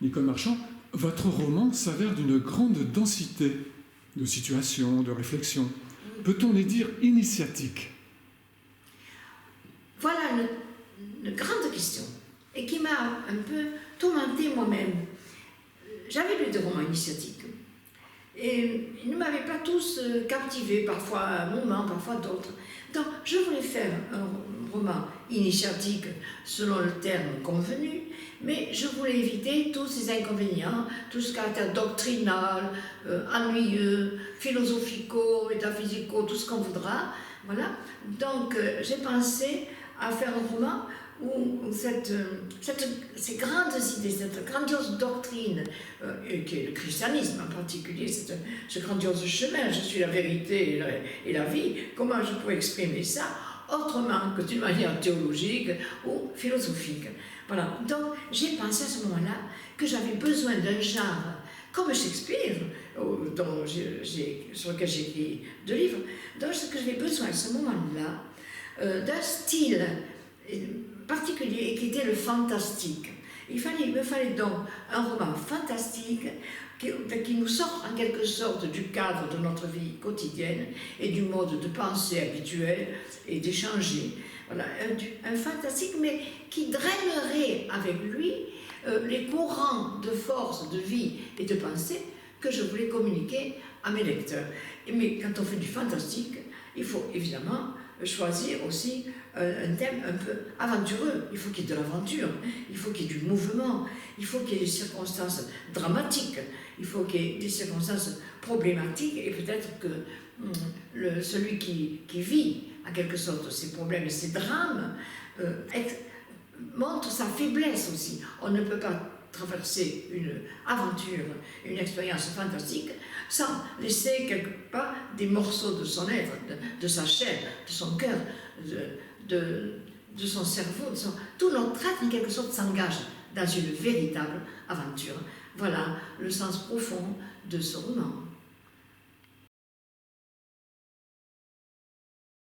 Nicole Marchand, votre roman s'avère d'une grande densité de situations, de réflexions. Peut-on les dire initiatiques? Voilà une grande question, et qui m'a un peu tourmentée moi-même. J'avais lu des romans initiatiques, et ils ne m'avaient pas tous captivé, parfois à un moment, parfois d'autres. Donc, je voulais faire un roman initiatique selon le terme convenu, mais je voulais éviter tous ces inconvénients, tout ce caractère doctrinal, ennuyeux, philosophico, métaphysico, tout ce qu'on voudra. Voilà. Donc, j'ai pensé à faire un roman où ces grandes idées, cette grandiose doctrine, qui est le christianisme en particulier, ce grandiose chemin, je suis la vérité et la vie, comment je pourrais exprimer ça autrement que d'une manière théologique ou philosophique. Voilà, donc j'ai pensé à ce moment-là que j'avais besoin d'un genre comme Shakespeare, sur lequel j'ai écrit 2 livres, donc ce que j'avais besoin à ce moment-là, d'un style particulier qui était le fantastique. Il me fallait donc un roman fantastique qui nous sort en quelque sorte du cadre de notre vie quotidienne et du mode de pensée habituel et d'échanger. Voilà, un fantastique, mais qui drainerait avec lui les courants de force, de vie et de pensée que je voulais communiquer à mes lecteurs. Mais quand on fait du fantastique, il faut évidemment choisir aussi un thème un peu aventureux. Il faut qu'il y ait de l'aventure, il faut qu'il y ait du mouvement, il faut qu'il y ait des circonstances dramatiques, il faut qu'il y ait des circonstances problématiques, et peut-être que celui qui vit en quelque sorte ces problèmes et ces drames montre sa faiblesse aussi. On ne peut pas traverser une aventure, une expérience fantastique, sans laisser quelque part des morceaux de son être, de sa chair, de son cœur, de son cerveau, tout notre être en quelque sorte s'engage dans une véritable aventure. Voilà le sens profond de ce roman.